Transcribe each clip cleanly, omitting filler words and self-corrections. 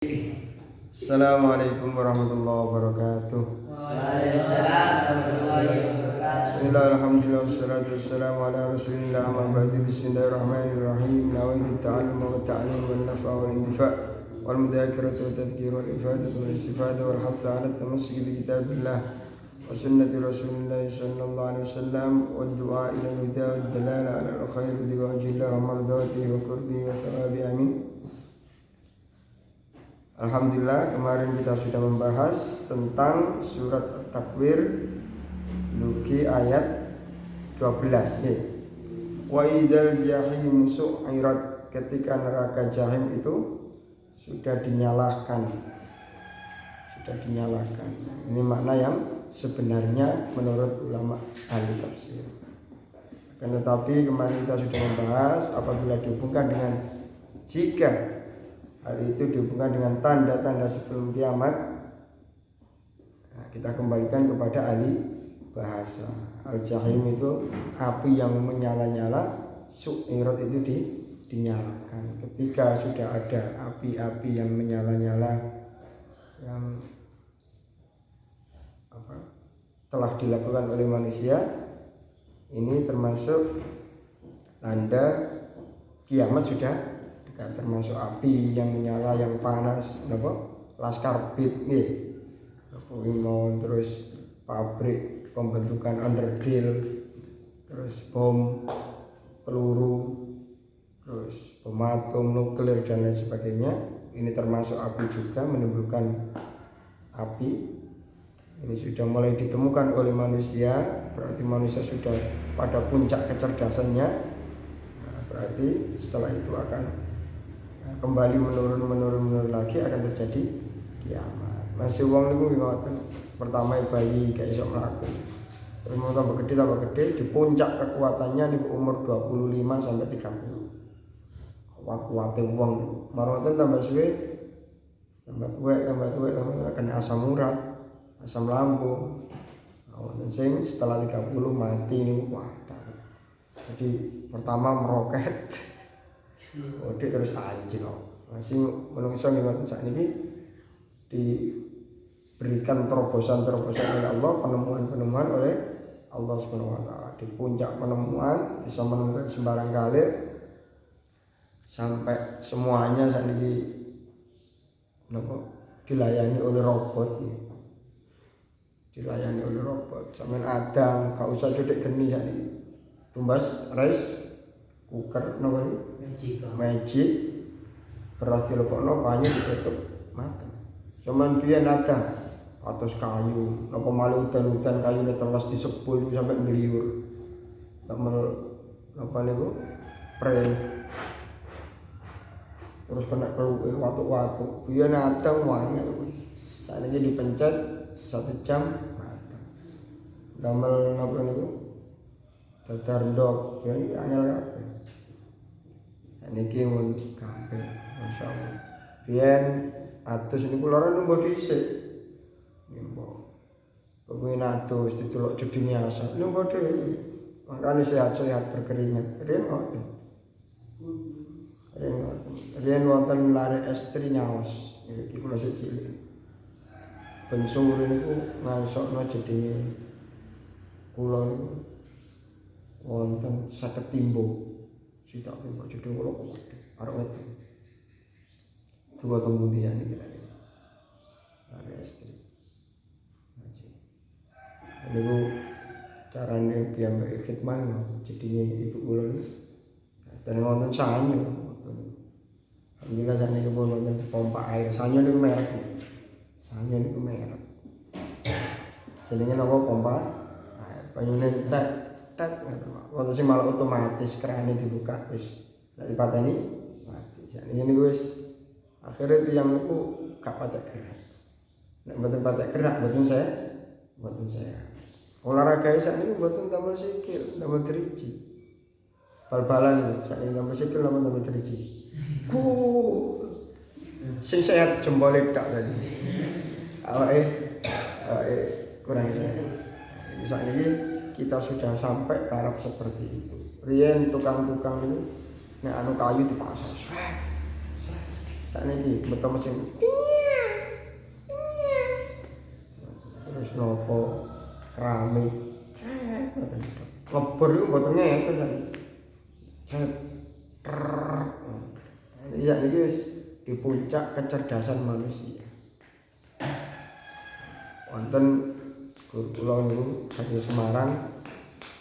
Assalamualaikum warahmatullahi wabarakatuh. Waalaikumsalam warahmatullahi wabarakatuh. Bismillahirrahmanirrahim. Wassalatu wassalamu ala rasulillah. Amma ba'du. Bismillahirrahmanirrahim. Nawaitu ta'allum wa ta'lim wal nafa' wal intifa' wal mudzakaratu wa tadhkir wal ifadatu wal istifada wal hath 'ala at-tamassuk bi kitabillah wa sunnati rasulillah sallallahu alaihi wasallam wa du'a ila al-huda wal dalala ala al-khair bi wajhillah wa mardatihi wa qurbihi wa thawabi amin. Alhamdulillah, kemarin kita sudah membahas tentang surat At-Takwir Nuki ayat 12 nih. Wa idal jahim su'irat, ketika neraka jahim itu sudah dinyalakan. Ini makna yang sebenarnya menurut ulama ahli tafsir. Akan tetapi kemarin kita sudah membahas apabila dihubungkan dengan jika hal itu dihubungkan dengan tanda-tanda sebelum kiamat, nah, kita kembalikan kepada ahli bahasa. Al-jahim itu api yang menyala-nyala, su'irat itu dinyalakan. Ketika sudah ada api-api yang menyala-nyala yang telah dilakukan oleh manusia, ini termasuk tanda kiamat sudah. Termasuk api yang menyala yang panas, laskar pit nih, terus pabrik pembentukan underdeal, terus bom, peluru, terus bom atom, nuklir dan lain sebagainya. Ini termasuk api juga, menimbulkan api. Ini sudah mulai ditemukan oleh manusia, berarti manusia sudah pada puncak kecerdasannya. Nah, berarti setelah itu akan kembali menurun lagi, akan terjadi kiamat. Masih uang niku ngoten. Pertama bayi gak iso mlaku. Terus mau tambah gede, di puncak kekuatannya niku umur 25 sampai 30. Kuat-kuate wong. Maroten tambah suwe tambah tuwek kena asam urat, asam lambung. Dan sing setelah 30 mati niku wadah. Jadi pertama meroket. Odik terus anjlok. Masih menungso ngoten sakniki diberikan terobosan-terobosan oleh Allah, penemuan-penemuan oleh Allah Subhanahu wa taala. Di puncak penemuan bisa menemukan sembarang kali sampai semuanya sakniki dilayani oleh robot. Sampeyan Adam gak usah duduk geni sakniki. Tumbas rice cooker magic beras dilebokno banyu ditutup mateng. Cuman biyen ada atas kayu, napa malu udan-udan kayune teles disepul sampai ngliur. Damel apa niku? Pre. Terus kena keluwe watuk-watuk. Biyen ada wangi kuwi. Sakniki dipencet 1 jam mateng. Damel napa niku? Dadar ndok, jadi angel kabeh. Niki mun kabeh masyaallah. Biyen atus niku loro nembo dhisik. Nembo. Kepengin atus diceluk jedinge asap. Nembo dhewe. Makane sehat-sehat berkeringat. Riyen wonten lare estri nyaos. Iki kula sik cilik. Ben sore niku ngansokno jedinge kula niku wonten 50 timbo. Sitok timbo jeding kula kok arep metu. Dua tembudian iki lho. Lare estri. Niku carane piyambake khidmah jedinge ibu kula niku. Dan wonten sanyo. Alhamdulillah sanyo pun wonten pompa air. Sanyo niku merek. Jenenge napa pompa air. Banyune tek wonten sing malah otomatis kerane dibuka wis nek dipateni mati. Sakniki niku wis akhire tiyang niku gak patek gerak. Nek mboten patek gerak mboten saya. Olahraga sakniki mboten tambal sikil, tambal driji. Bal-balan niku sakniki tambal sikil tambal driji. Sing sehat jempole tok tadi. Awake kurang sehat. Sakniki kita sudah sampai taraf seperti itu. Riyen tukang-tukang itu nek anu kayu dipasang sakniki beto mesin terus nopo keramik ngebor itu mboten ngeten kan cet iya niki wis di puncak kecerdasan manusia wonten guru kula niku saking Semarang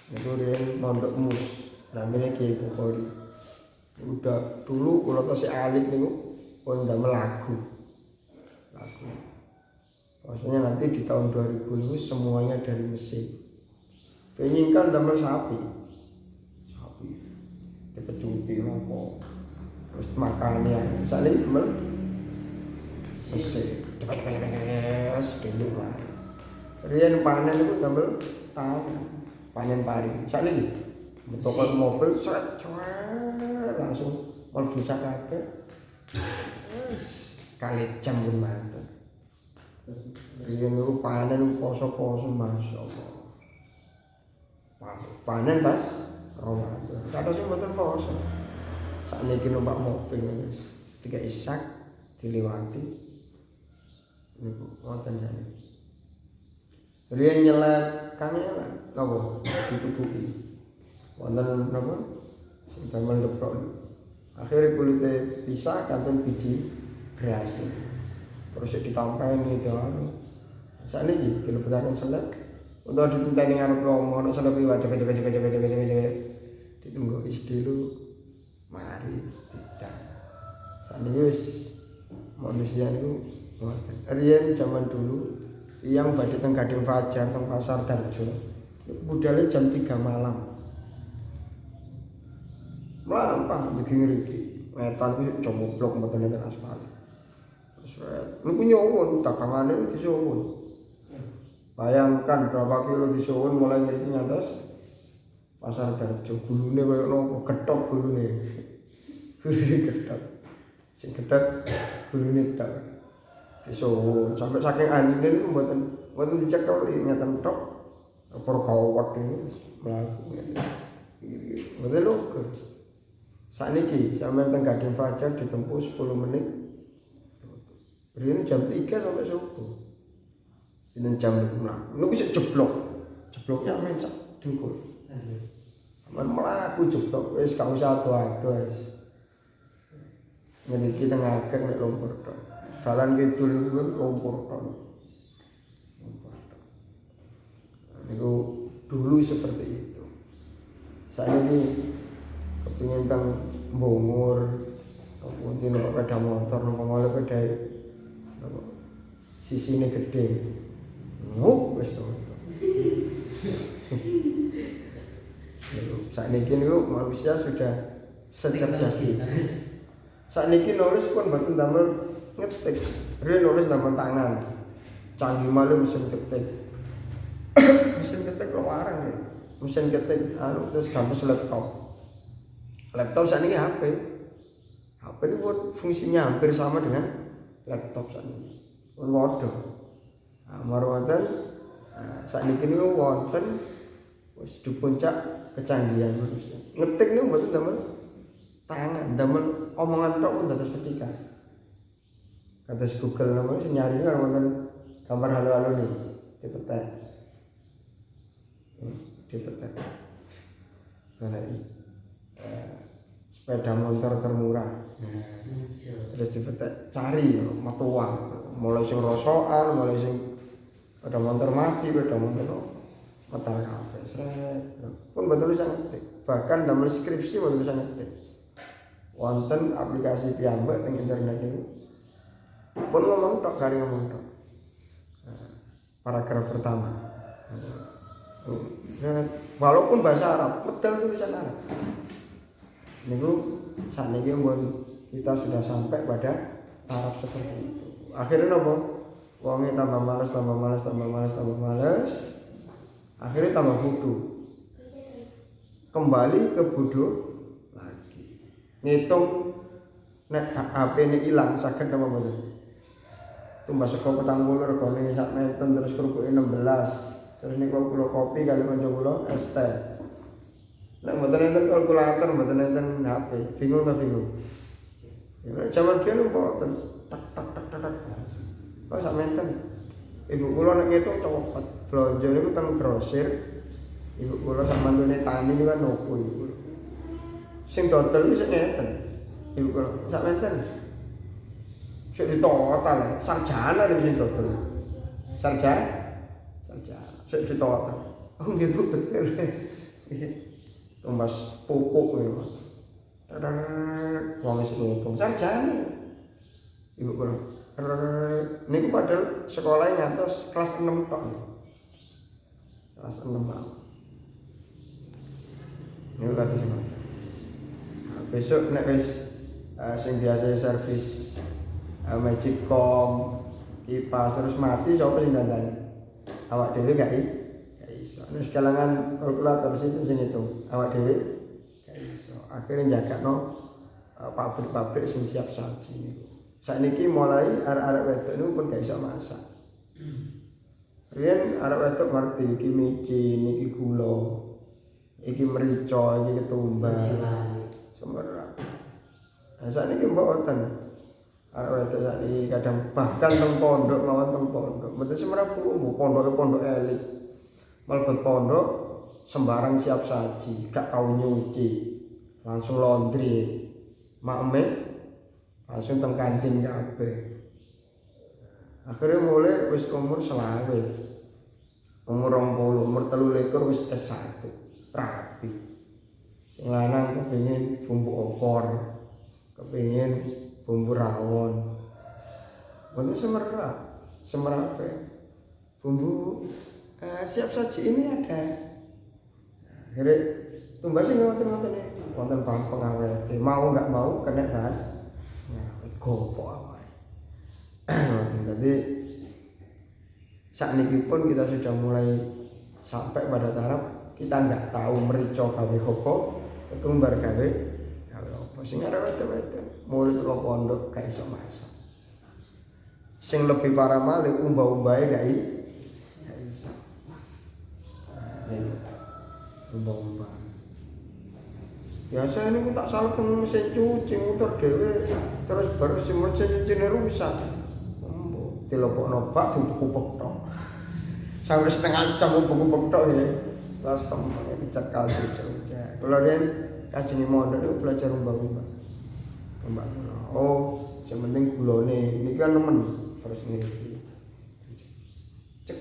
niku riyen mondok mus namanya Kiai Bukhari udah dulu kula tasih alit niku pun ndamel lagu maksudnya nanti di tahun 2000 niku semuanya dari mesin penyingkan damel sapi dipecuti nopo terus makannya misalnya damel mesin dulu lah riyen panen itu damel panen pari misalnya gitu toko mobil seret langsung mlebu kabeh kali jam pun mantep riyen niku panen poso-poso masyaallah panen pas Ramadan kata sing mboten poso sakniki numpak mobil wis tiga isak dilewati niku wonten jane riyen nyelat kangelan napa ditutupi wonten napa sing damel leprok akhirnya kulitnya pisah kanton biji beras terus ditampani itu sakniki dilebetaken selep untuk ditenteni ngarep wong ana selep liwat ditunggu is dulu mari tidak sakniki wis manusia niku ngoten riyen zaman dulu yang badhe teng Gading Fajar teng Pasar Darjo budale jam 3 malam mlampah iki ngriki wetan kuwi comoblok mboten enten aspal terus niku nyuwun dagangane disuwun bayangkan berapa kilo disuwun mulai ngriki ngantos Pasar Darjo gulune koyo nopo gethok gulune gethok sing gethok gulune tok disuwun sampai saking anine niku mboten dicekel ngeten tok perkawat niku mlaku mboten lho sakniki sampeyan teng Gading Fajar ditempuh 10 menit. Riyen jam 3 sampai subuh. Ini jam 5. Niku bisa jeblok. Jebloknya mencak dengkul. Aman mlaku jeblok wis gak usah ado-ado wis. Niki teng akeh nek lumpur tok. Dalan kidul niku lumpur tok. Niku dulu seperti itu. Saiki kepingin teng Bongur kemudian nek sepeda motor nang ngole sepeda sisine gede wis to sakniki niku manusia sudah secerdas itu sakniki nulis pun mboten damel ngetik riyen nulis damel tangan canggih malu mesin ketik mesin ketik keluaran ya mesin ketik terus kampus laptop sakniki HP ini pun fungsinya hampir sama dengan laptop sakniki pun waduh marwatan sakniki niku wonten wis di puncak kecanggihan manusia ngetik niku mboten damel tangan damel omongan tok pun dados ketika kados Google namanya sing nyari kan wonten gambar halo-halo nih dipetek sepeda motor termurah terus dipetek cari metu uang mulai sing rosokan mulai sing sepeda motor mati sepeda motor metal kabeh sret pun betul bisa ngetik bahkan dalam skripsi betul bisa ngetik wonten aplikasi piyambak ing internet niku pun ngomong tok kari ngomong tok paragraf pertama walaupun bahasa Arab medal tulisan Arab niku sakniki pun kita sudah sampai pada tahap seperti itu. Akhirnya nopo? Wonge tambah malas. Akhirnya tambah bodoh. Kembali ke bodoh lagi. Ngitung nek HP ini hilang saged apa mboten? Tumbas saka 40 regane sak menten terus kerukuke 16. Terus niku kula kopi kali kanca kula es teh. Nek mboten enten kalkulator, mboten enten HP, bingung ta bingung. Ya zaman biyen mboten tak tak tak tak tak. Oh sak menten. Ibu kula nek ngitung cepet. Blonjo niku teng grosir. Ibu kula sak mantune tani niku kan nopo ibu. Sing dodol niku sing ngeten. Ibu kula sak menten. Sik ditotal, sarjana niku sing dodol. Sarjana. Sik ditotal. Oh nggih Bu betul. Tumbas pupuk niku. Wong sing ngitung sarjana. Ibu kula niku padahal sekolah ngantos kelas 6 tok. Kelas 6 mawon. Niku lagi semangat. Besok nek wis sing biasa servis Magicom, kipas terus mati sapa sing dandani? Awak dhewe gak iso. Nek sekalangan kalkulator sinten sing ngitung? Awak dhewe gak iso. Akhire jagakno pabrik-pabrik sing siap saji niku. Sakniki mulai arek-arek wedok niku pun gak iso masak. Riyen arek wedok ngerti iki micin, iki gula, iki merica, iki ketumbar. Semerap. Nah sakniki mboten. Arek wedok sakniki kadang bahkan teng pondok mawon teng pondok. Mboten semerap Bu, pondok elit. Mlebet pondok sembarang siap saji, gak tau nyuci. Langsung laundry. Makme langsung teng kantin kabeh. Akhirnya mulai wis umur 20. Umur 20, umur 23 wis S1. Rapi. Sing lanang kepengin bumbu opor, kepengin bumbu rawon. Mboten semerap. Bumbu siap saji ini ada. Akhirnya tumbas sing ngoten-ngoten iki. Wonten pengawet. Mau enggak mau kena kan. Gopok awake. Jadi saat ini pun kita sudah mulai sampai pada taraf kita nggak tahu merica gawe apa, ketumbar gawe apa. Sing arep wedok mulai teko pondok gak iso masak. Sing lebih parah malih umbah-umbahe gak iso. Umbah-umbah. Biasa ini tak salah teng mesin cuci muter dhewe terus baru si mesin cucine rusak. Dilopokno bak dipupuk tok. Sampai setengah jam pupuk tok ya. Terus kemene dicekal cuci. Kalau riyen kajenge mondok niku belajar umbah-umbah. Oh, sing penting gulane niki kan nemen terus niki. Cek.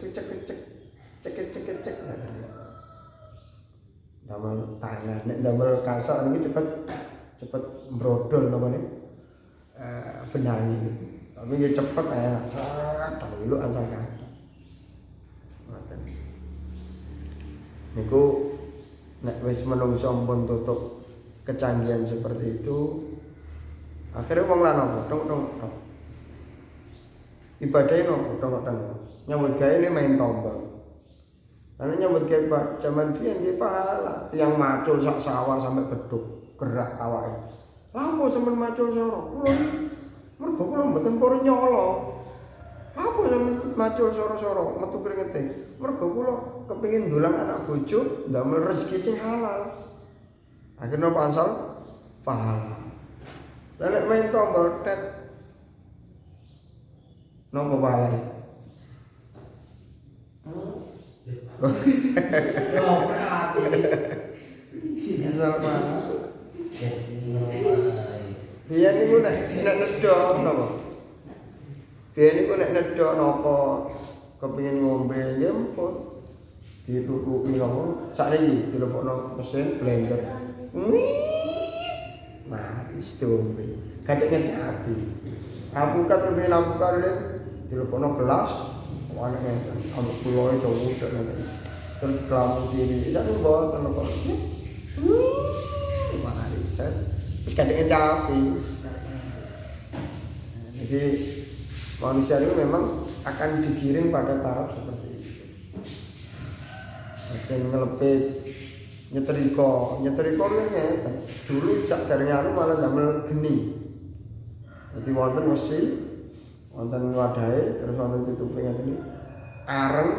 Damel tangan, nek damel kasar ini cepet brodol namanya benangi. Tapi ya cepet enak, tapi lu ansal kan. Ngoten. Niku nek wis menungso pun tutup kecanggihan seperti itu, akhirnya wong lanang dong. Ibadahnya dong. Nyambut gawe ini main tombol. Karena nyambut gawe Pak, zaman biyen nggih pahala, tiyang macul sak sawah sampai beduk gerak awake. Lha sampean macul soro? Kula mergo kula mboten purun nyolo. Apa sampean macul soro-soro metu kringete? Mergo kula kepengin ndulang anak bojo, ndamel rezeki sing halal. Akhirnya pansal pahala. Lah nek main tombol tet nopo pahala? Misal mana? Biyen niku nek nedha napa? Biyen niku nek nedha napa kepengin ngombe ya empun. Ditutuki napa? Sakniki dilebokno mesin blender. Wis diombe. Kadek ngecapi. Apukat kepengin apukat dilebokno gelas. Anaknya ambek pulau itu udah nanti terus kelamu sini tidak bawa telepon mana riset terus kadangnya capek. Jadi manusia itu memang akan digiring pada taraf seperti itu. Mesin ngelepit nyetrika ini dulu sak dari nyaru malah damel geni. Jadi wonten mesti wonten wadahe terus wonten pituping ngene areng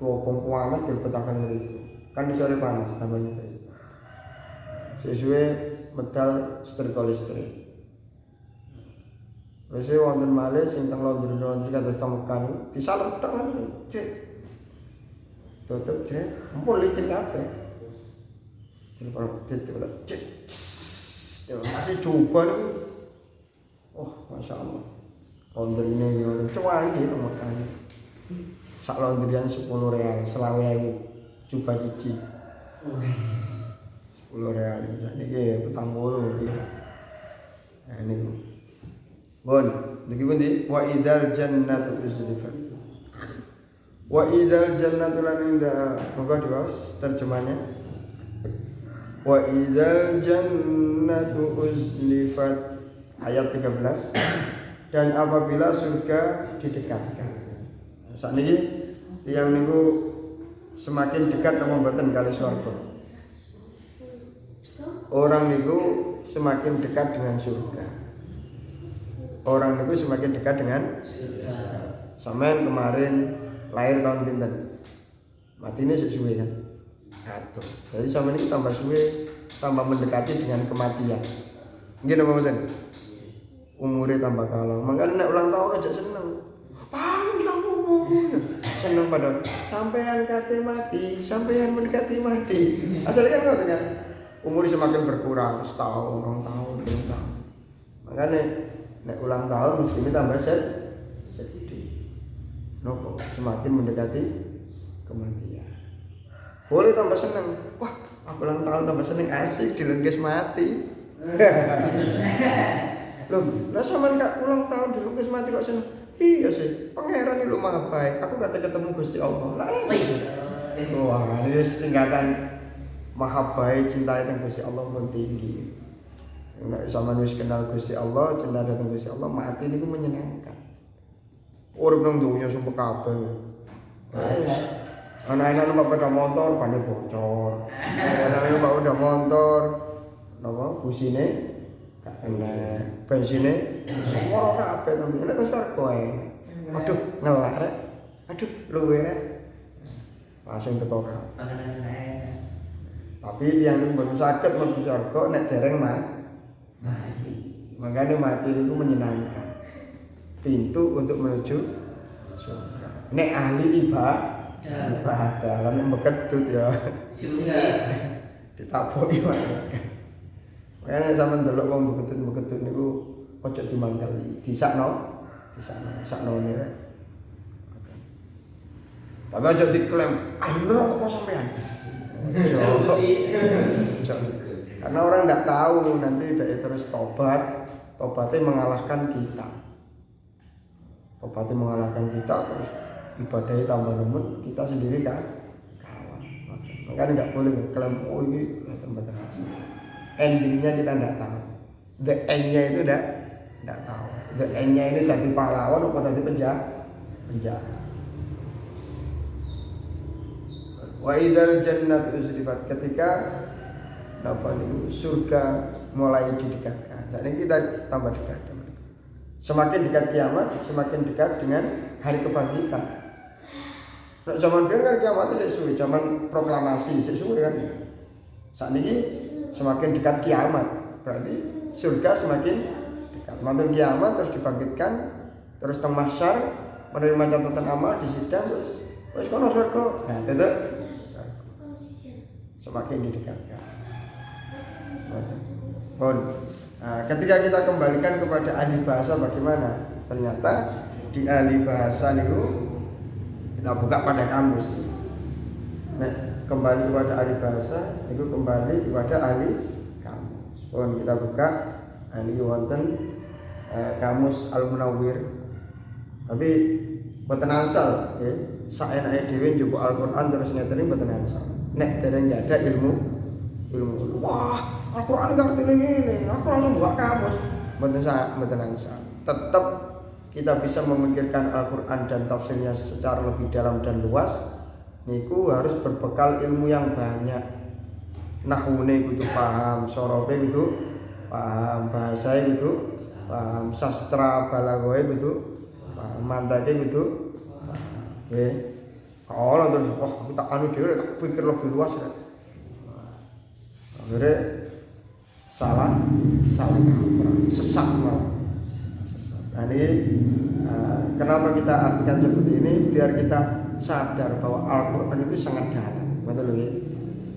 tuwong panas dilebetaken mriku kan isore panas tambah nyetrika sesuai medal setrika listrik Terus wonten malih sing teng laundry kados temekan disalep tok cek. Tutup cek, empul licin kabeh. Telepon cek. Masih coba niku. Oh, masyaallah. Laundryne yo cuwangi temekan. Sak laundryan 10 real, 20.000 coba siji. 10 real. Niki petang 8 iki. Nah niku. Bon, niki pundi? Wa idzal jannatu uzlifat. Wa idzal jannatu lan inda monggo diwaos terjemahnya. Wa idzal jannatu uzlifat ayat 13 dan apabila surga didekatkan. Sakniki tiyang niku semakin dekat napa mboten kali swarga. Orang niku semakin dekat dengan surga. Orang itu semakin dekat dengan sampean kemarin lahir tahun pinten? Matine suwe kan? Aduh. Jadi sampean ini tambah suwe, tambah mendekati dengan kematian. Nggih napa mboten? Umure tambah kalah. Mangkane nek ulang tahun aja seneng. Panjang umur. Seneng padahal sampean kate mati, sampean mendekati mati. Asalnya kan ngoten kan? Umur semakin berkurang, setahun, 2 tahun, 3 tahun. Makanya nek ulang tahun mesti tambah sedih. Nopo semakin mendekati kematian. Boleh tambah seneng. Wah, aku ulang tahun tambah seneng asik dilengkes mati. Loh, lah sampean kak ulang tahun dilengkes mati kok seneng? Iya sih, pangeran itu maha baik. Aku kata ketemu Gusti Allah. Lah, wah, ini tingkatan maha baik cinta yang Gusti Allah pun tinggi. Nek sampeyan wis kenal Gusti Allah, cinta dhateng Gusti Allah, mati niku menyenangkan. Urip nang donya sumpah kabeh. Wis. Anak-anak numpak sepeda motor banyak bocor. Anak-anak numpak sepeda motor napa busine gak kena, bensine semua kabeh to. Nek wis warga ae. Aduh, ngelak rek. Aduh, luwe rek. Langsung teko kabeh. Tapi tiyang niku mboten saged mlebu surga nek dereng mati. Makanya mati itu menyenangkan. Pintu untuk menuju surga. Nek ahli ibadah, lan bekedut ya. Surga. Ditapoki wae. Makanya sampean delok wong bekedut niku ojo dimangkali. Disakno niku. Tapi aja diklaim, "Andro kok sampean?" Karena orang tidak tahu nanti dia terus tobatnya mengalahkan kita. Tobatnya mengalahkan kita terus ibadahnya tambah lemut, kita sendiri kan kalah. Makanya nggak boleh klaim oh ini tambah terasa. Endingnya kita tidak tahu. The end-nya itu tidak tahu. The end-nya ini jadi pahlawan atau jadi penjahat. Wa idzal jannatu uzlifat ketika napa niku surga mulai didekatkan. Jadi kita tambah dekat. Semakin dekat kiamat, semakin dekat dengan hari kebangkitan. Nek zaman biyen kan kiamat itu suwe, zaman proklamasi suwe kan. Saat ini semakin dekat kiamat, berarti surga semakin dekat. Mantul kiamat terus dibangkitkan, terus teng mahsyar menerima catatan amal di sidang terus kono surga. Nah, itu semakin didekatkan. Nah, ketika kita kembalikan kepada ahli bahasa bagaimana? Ternyata di ahli bahasa itu kita buka pada kamus. Nah, kembali kepada ahli bahasa itu kembali kepada ahli kamus. Kita buka ahli wonten kamus Al-Munawwir. Tapi boten asal, saenake dhewe njupuk Al-Qur'an terus ngeten boten asal. Nek dereng ada ilmu. Wah, Al-Qur'an ngerti ini. Aku langsung buka kamus. Mboten ansal. Tetap kita bisa memikirkan Al-Qur'an dan tafsirnya secara lebih dalam dan luas. Niku harus berbekal ilmu yang banyak. Nahwune kudu paham, sorofe kudu paham, bahasa kudu paham, sastra balaghoe kudu paham, mantake kudu paham. Kalau terus kita anu dhewe tak pikir lebih luas ya. Akhirnya salah kaprah, sesat malah. Sesat. Nah ini kenapa kita artikan seperti ini? Biar kita sadar bahwa Al-Quran itu sangat dalam. Betul ya?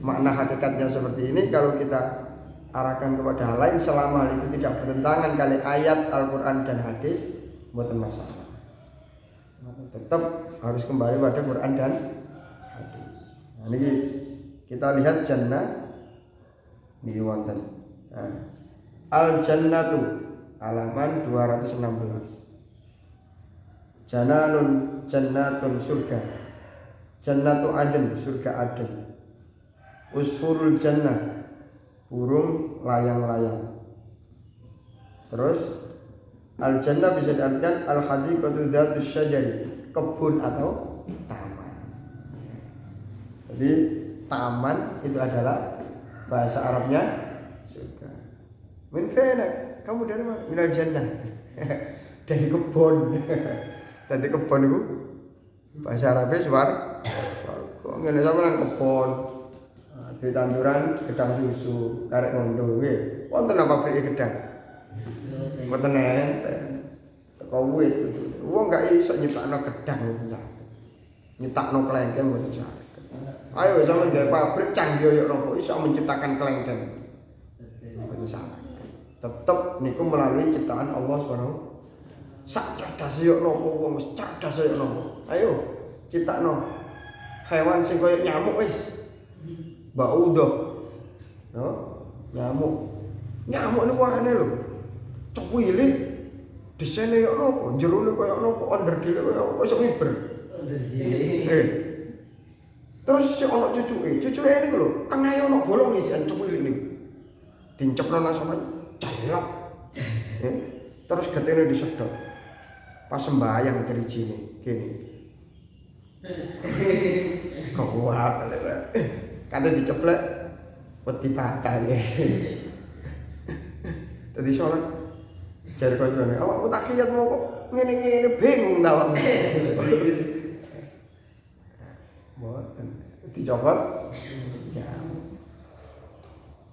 Makna hakikatnya seperti ini. Kalau kita arahkan kepada hal lain, selama hal itu tidak bertentangan kali ayat Al-Quran dan hadis, bukan masalah. Tetap harus kembali pada Quran dan hadis. Nah, ini kita lihat jannah ini wonten. Al-Jannatu halaman 216. Jannatun surga. Jannatu Aden surga Aden. Usfurul jannah burung layang-layang. Terus al-jannah bisa diartikan al-hadiqatu dzatus syajari, kebun atau taman. Jadi taman itu adalah bahasa Arabnya surga. Min fina, kamu dari mana? Minal jannah. Dari kebun. Tadi kebun itu bahasa Arabnya swarga. Ngene sampeyan kebun. Di tanduran gedang susu, karek ngondo nggih. Wonten apa pabrik gedang? Mboten enten. Teko wit. Wong gak iso nyetakno gedang mboten saged. Nyetakno klengkeng mboten saged. Ayo sampeyan gawe pabrik canggih yo nopo iso menciptakan klengkeng. Mboten saged. Tetep niku melalui ciptaan Allah Subhanahu. Sak cerdas yo nopo wong cerdas yo nopo. Ayo ciptakno hewan sing koyo nyamuk wis. Baudoh, no? Nyamuk ini warnanya lho, cewili, desainnya kayak nopo, jerune kayak nopo, onderdile kayak nopo, kok ngiber. Terus si ono cucuke ini lho, tengahnya ono bolong isian cewili ini, dicepno nang sama jalak, terus getene disedot, pas sembahyang drijine, gini, kuat, kata diceplek wedi batal ya. Tadi sholat jare kancane, awakmu takiyat mau kok ngene-ngene bingung ta awakmu. Mboten dicopot. Ya.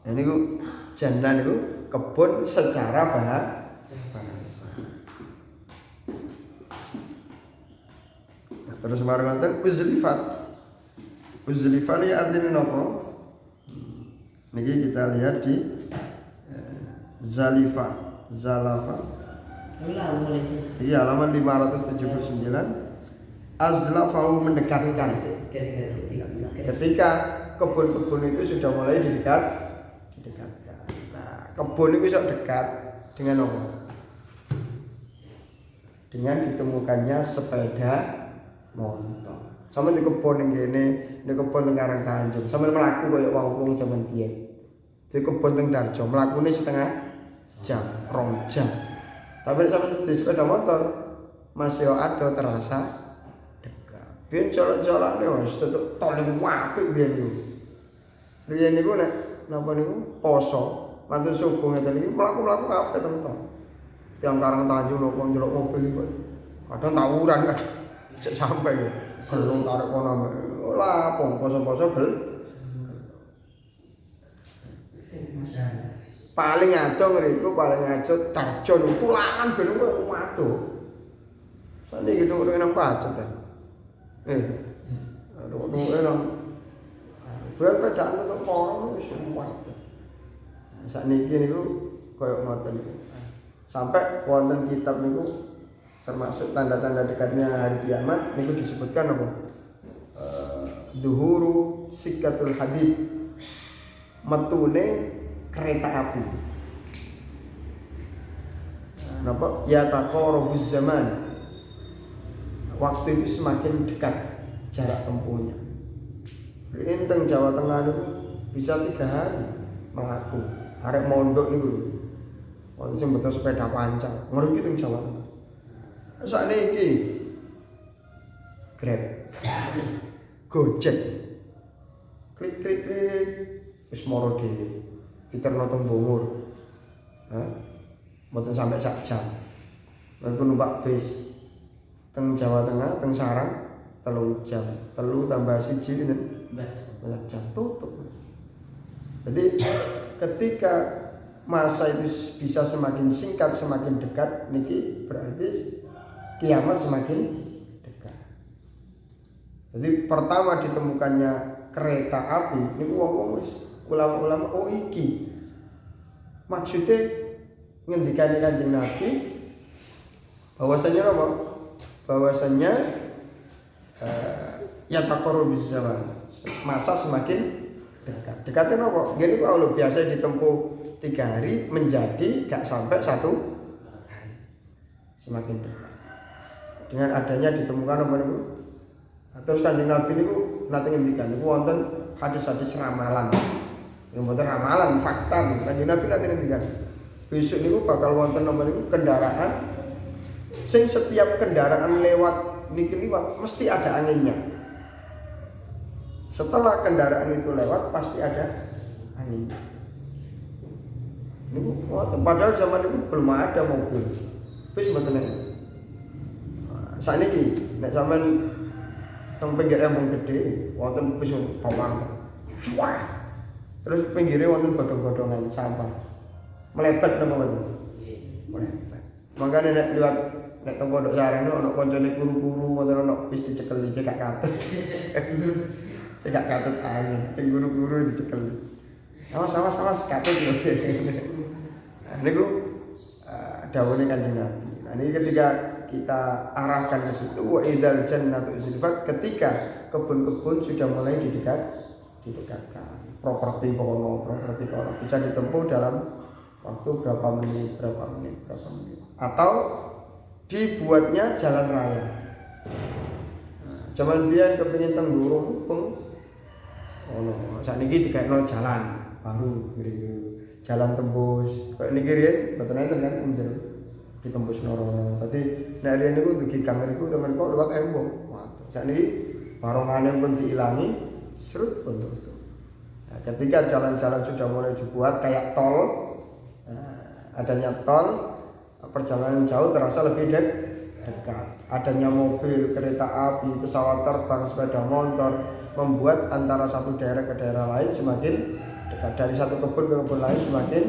Ini ku jannah niku kebun secara bahasa. Terus marang wonten uzlifat. Uzlifat ini artinya apa? Niki kita lihat di Zalafa. Ini halaman 579. Azlafahu mendekatkan. Ketika kebun-kebun itu sudah mulai didekatkan. Nah, kebun itu sudah dekat dengan apa? Dengan ditemukannya sepeda motor. Sama di kebun yang gini, di kebun yang Karang Tanjung. Sama melaku kayak wong zaman biyen. Di kebun yang Darjo, melakunya setengah jam, 2 jam. Tapi sama di sepeda motor masih ada terasa dekat. Biyen jalan-jalan nih, wis tutuk tol yang apik biyen niku. Biyen niku nek napa niku poso, mantun subuh ngeten iki mlaku-mlaku kabeh temen-temen. Yang Karang Tanjung nopo ndelok mobil iku. Kadang tawuran kadang cek sampai ya. Gelung tarik kono ora poso-poso gel. Paling adoh ngriku paling adoh Darjo niku kulangan ben waduh. Saniki gitu nang pacet ta. Aduh nang ben pedaan tetep kono wis waduh. Sakniki niku koyo ngoten niku. Sampai wonten kitab niku termasuk tanda-tanda dekatnya hari kiamat niku disebutkan apa? Duhuru sikatul hadid, metune kereta api. Napa? Ya taqarrubuz zaman. Waktu itu semakin dekat jarak tempuhnya. Enten Jawa Tengah niku bisa 3 hari melaku. Arek mondok niku lho. Wong sing beto sepeda pancang, ngriki teng Jawa Tengah. Sakniki Grab, Gojek, klik wis moro dhewe, diterno teng Bogor, mboten sampai 1 jam. Lan numpak bis teng Jawa Tengah, teng Sarang 3 jam, 3 tambah 1 pinten? 4 jam tutup. Jadi ketika masa itu bisa semakin singkat, semakin dekat, niki berarti kiamat semakin dekat. Jadi pertama ditemukannya kereta api, niku wong ulama-ulama iki maksudnya ngendikane Kanjeng Nabi bahwasanya apa? Bahwasanya ya taqarrub zaman, masa semakin dekat. Dekatnya apa? Gini kalau biasa ditempuh 3 hari menjadi gak sampai 1 hari, semakin dekat. Dengan adanya ditemukan apa niku? Terus Kanjeng Nabi niku nate ngendikan niku wonten hadis-hadis ramalan. Yang wonten ramalan fakta. Kanjeng Nabi nate ngendikan besok niku bakal wonten apa niku kendaraan sing setiap kendaraan lewat niki liwat mesti ada anginnya. Setelah kendaraan itu lewat pasti ada anginnya. Niku padahal zaman itu belum ada mobil. Wis mboten nek. Saiki nek sampean teng pinggir embung gede wonten bis pawang. Terus pinggire wonten godhong-godhongan sampah. Melepet napa mboten? Melepet. Mangkane nek liwat nek teng pondok sarene ana kancane guru-guru wonten ana bis dicekeli cekak katut. Cekak katut angin, teng guru-guru dicekeli. Awas katut lho. Nah niku dawuhe Kanjeng Nabi. Nah ini ketika kita arahkan ke situ wa idzal jannatu uzlifat, ketika kebun-kebun sudah mulai didekatkan. Properti kono bisa ditempuh dalam waktu berapa menit. Atau dibuatnya jalan raya. Nah, zaman biyen kepengin teng Durung peng ono sakniki dikekno jalan baru ngriku. Jalan tembus. Kayak niki riyen mboten enten kan njero ditembus norono. Dadi nek riyen niku dugi gang niku temen kok liwat embung. Waduh, sakniki barongane pun diilangi, serut pun tutup. Nah, ketika jalan-jalan sudah mulai dibuat kayak tol, adanya tol, perjalanan jauh terasa lebih dekat. Adanya mobil, kereta api, pesawat terbang, sepeda motor membuat antara satu daerah ke daerah lain semakin dekat, dari satu kebun ke kebun lain semakin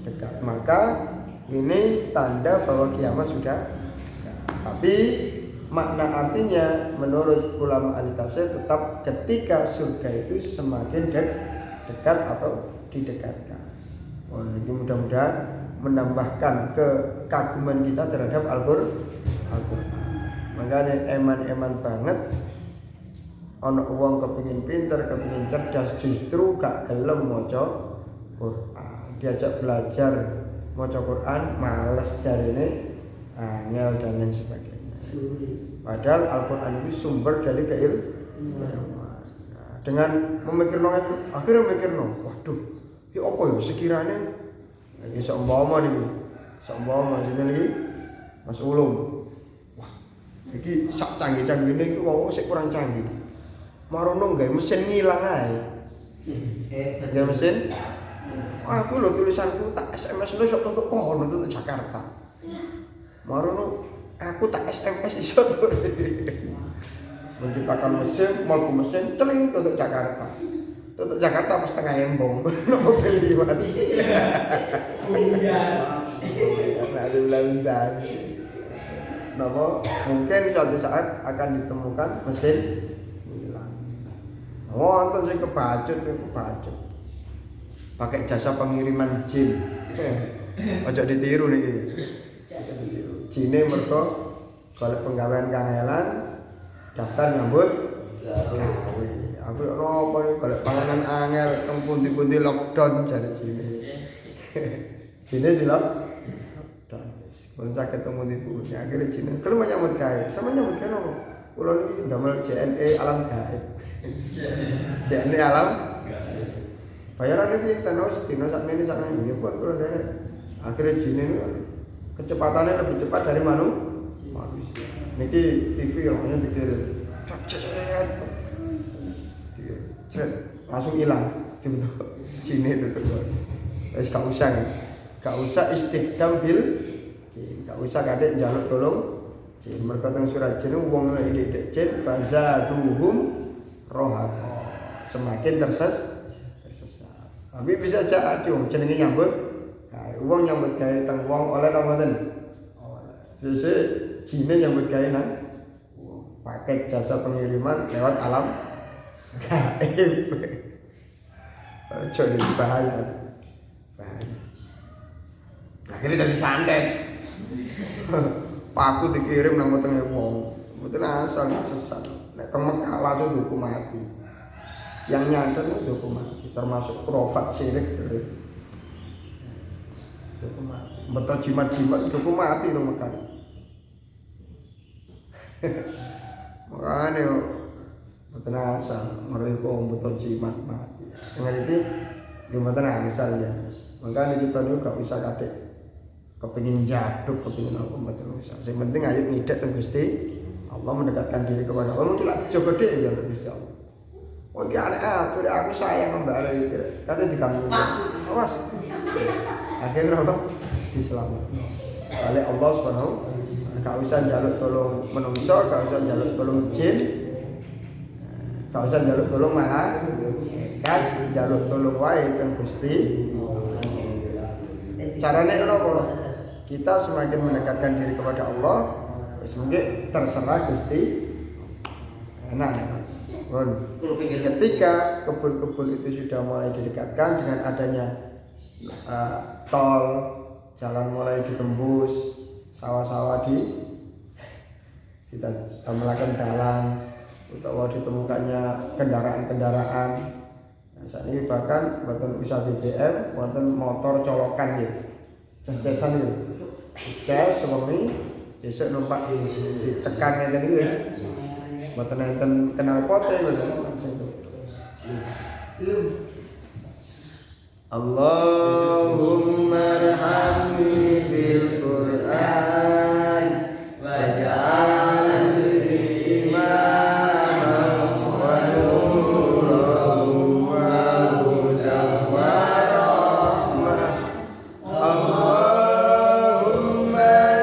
dekat. Maka ini tanda bahwa kiamat sudah dekat. Tapi makna artinya menurut ulama ahli tafsir tetap ketika surga itu semakin dekat atau didekatkan. Ini mudah-mudahan menambahkan kekaguman kita terhadap Al-Qur'an. Makanya eman-eman banget ana wong kepengin pinter, kepengin cerdas justru gak gelem maca Qur'an. Diajak belajar maca Qur'an males jarine, angel dan lain sebagainya. Padahal Al-Qur'an itu sumber dari keilmuan. Dengan memikirno akhirnya mikirno, waduh, iki apa ya sekiranya iki seumpama niku. Seumpama jenenge iki Mas Ulum. Wah, iki sak canggih-canggihne iku wong sik kurang canggih. Marono gawe mesin ngilang ae. Gawe mesin. Aku lho tulisanku tak SMS lho sok tutuk kono tutuk Jakarta. Marono aku tak SMS iso tuh. Menciptakan mesin, mau mesin, celing tutuk Jakarta. Tutuk Jakarta pas tengah embong. Mobil liwat. Iya. Karena ada belandan. Napa mungkin suatu saat akan ditemukan mesin hilang. Oh, anton sing kebacut. Pakai jasa pengiriman jin. Ojo ditiru niki. Jine mergo golek penggawean kangelan, daftar nyambut gawe. Aku apa iki golek panganan angel teng pundi-pundi lockdown jare jine. Jine di lockdown. Kontak ketemu di pundi akhirnya jine. Kalau menyambut gawe, sama nyambut gawe apa? Kula niki ndamel JNE alam gaib. JNE alam gaib. Bayarannya pinten sedina sakmene ya pun kula ndek. Akhirnya jine niku kecepatannya lebih cepat dari manusia. Niki TV orangnya dikirim. Cet, langsung hilang. Dibentuk jine itu tuh. Wis gak usah istighdam bil jin. Gak usah kadek njaluk tolong jin. Mergo teng surat jin wong nek ide jin fazaduhum rohaqa. Semakin tersesat. Tapi bisa jadi jenenge nyambut Wong nyambut gawe teng wong oleh ta mboten? Sesuk jine nyambut gawe nang paket jasa pengiriman lewat alam gaib. Jadi bahaya. Akhirnya dari santet. Paku dikirim nang wetenge wong. Mboten asal sesat. Nek teng Mekah langsung dihukum mati. Yang nyantet itu dihukum mati, termasuk profat syirik terus. Dihukum mati. Betul jimat-jimat dihukum mati teng Mekah. Makanya mboten asal mereka betul jimat mati. Dengan itu mboten asal ya. Makanya kita niku gak usah kadek kepingin jaduk, kepingin apa mboten usah. Sing penting ayo ngidak teng Gusti Allah, mendekatkan diri kepada Allah. Mungkin lak dicoba dhek ya Gusti Allah. Oh iki arek aku sayang mbak iki. Kate diganggu. Awas. Akhirnya apa? Diselamatkan. Oleh Allah Subhanahu. Gak usah njaluk tolong menungso, gak usah njaluk tolong jin. Gak usah njaluk tolong malaikat, njaluk tolong wae teng Gusti. Carane ngono. Kita semakin mendekatkan diri kepada Allah, wis mungkin terserah Gusti. Enak. Ketika kebun-kebun itu sudah mulai didekatkan dengan adanya tol, jalan mulai ditembus, sawah-sawah ditambahkan jalan, utawa ditemukannya kendaraan-kendaraan. Nah, saat ini bahkan wonten usaha BBM, wonten motor colokan gitu, ces-cesan gitu, ces sewengi, besok numpak ditekan ngeten iki wis. Mboten enten kenal pote mboten langsung. Allahumma arhamni bil Qur'an waj'alni imaman wa nuran wa hudan wa rahmah. Allahumma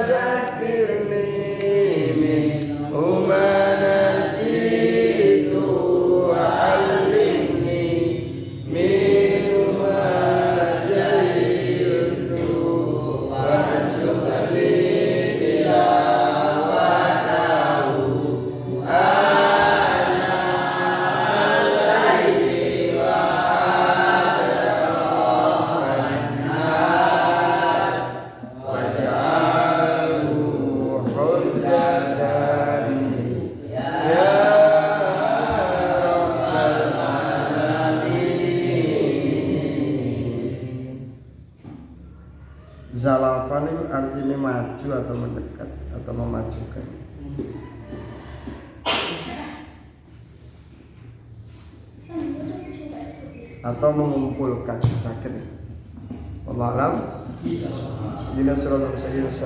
zakkirni minhu ma nasitu wa 'allimni minhu ma jahiltu warzuqni tilawatahu ana al-laili wa atrafan nahar waj'alhu hujjatan ya rabbal alamin. Zalafan itu artinya maju atau mendekat atau memajukan. Atau mengumpulkan sakit. Wallahu a'lam. Dina suratul